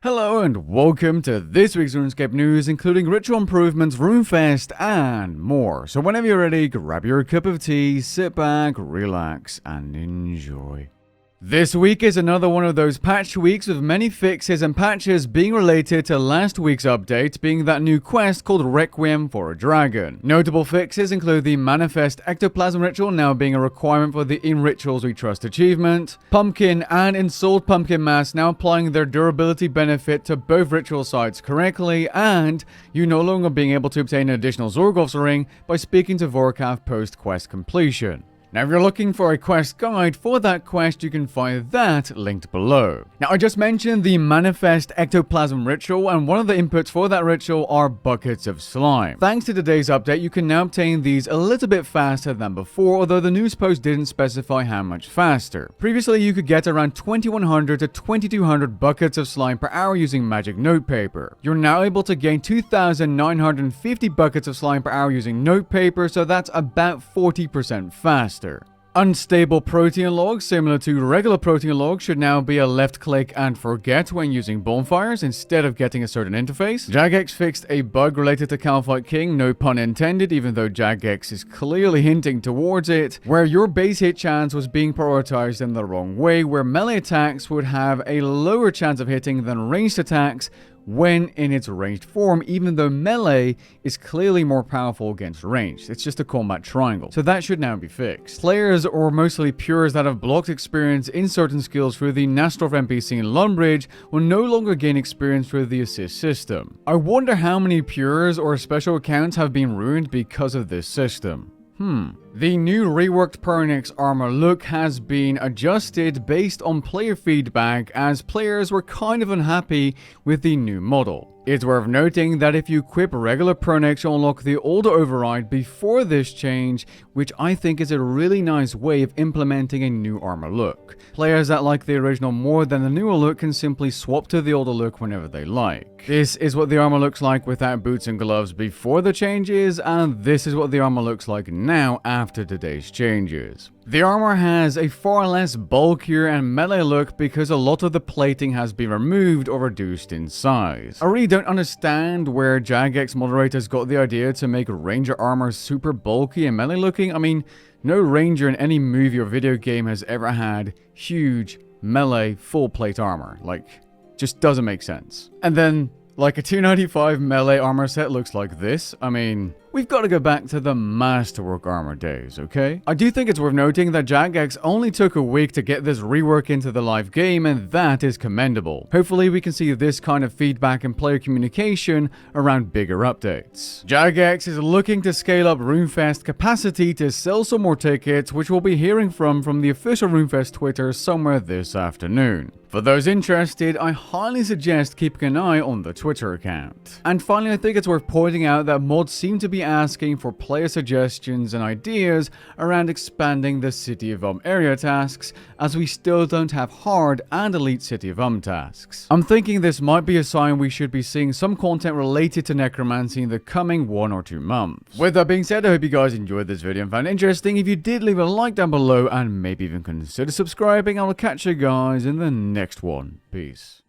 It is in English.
Hello and welcome to this week's Runescape news, including ritual improvements, Runefest, and more. So whenever you're ready, grab your cup of tea, sit back, relax, and enjoy. This week is another one of those patch weeks with many fixes and patches being related to last week's update, being that new quest called Requiem for a Dragon. Notable fixes include the Manifest Ectoplasm Ritual now being a requirement for the In Rituals We Trust achievement, Pumpkin and Installed Pumpkin Mass now applying their durability benefit to both ritual sites correctly, and you no longer being able to obtain an additional Zorgoth's ring by speaking to Vorkath post-quest completion. Now, if you're looking for a quest guide for that quest, you can find that linked below. Now, I just mentioned the Manifest Ectoplasm Ritual, and one of the inputs for that ritual are buckets of slime. Thanks to today's update, you can now obtain these a little bit faster than before, although the news post didn't specify how much faster. Previously, you could get around 2100 to 2200 buckets of slime per hour using magic notepaper. You're now able to gain 2950 buckets of slime per hour using notepaper, so that's about 40% faster. Unstable protein logs, similar to regular protein logs, should now be a left click and forget when using bonfires instead of getting a certain interface. Jagex fixed a bug related to Calphite King, no pun intended, even though Jagex is clearly hinting towards it, where your base hit chance was being prioritized in the wrong way, where melee attacks would have a lower chance of hitting than ranged attacks when in its ranged form, even though melee is clearly more powerful against ranged. It's just a combat triangle. So that should now be fixed. Players, or mostly pures that have blocked experience in certain skills through the Nastorf NPC in Lumbridge, will no longer gain experience through the assist system. I wonder how many pures or special accounts have been ruined because of this system. The new reworked Pernix armor look has been adjusted based on player feedback, as players were kind of unhappy with the new model. It's worth noting that if you equip regular Pernix, you'll unlock the older override before this change, which I think is a really nice way of implementing a new armor look. Players that like the original more than the newer look can simply swap to the older look whenever they like. This is what the armor looks like without boots and gloves before the changes, and this is what the armor looks like now after today's changes. The armor has a far less bulkier and melee look because a lot of the plating has been removed or reduced in size. I really don't understand where Jagex moderators got the idea to make ranger armor super bulky and melee looking. I mean, no ranger in any movie or video game has ever had huge melee full plate armor. Like, just doesn't make sense. And then, like, a 295 melee armor set looks like this. I mean, we've got to go back to the Masterwork armor days, okay? I do think it's worth noting that Jagex only took a week to get this rework into the live game, and that is commendable. Hopefully we can see this kind of feedback and player communication around bigger updates. Jagex is looking to scale up Runefest capacity to sell some more tickets, which we'll be hearing from the official Runefest Twitter somewhere this afternoon. For those interested, I highly suggest keeping an eye on the Twitter account. And finally, I think it's worth pointing out that mods seem to be asking for player suggestions and ideas around expanding the City of area tasks, as we still don't have hard and elite City of tasks. I'm thinking this might be a sign we should be seeing some content related to necromancy in the coming 1 or 2 months. With that being said, I hope you guys enjoyed this video and found it interesting. If you did, leave a like down below and maybe even consider subscribing. I will catch you guys in the next one. Peace.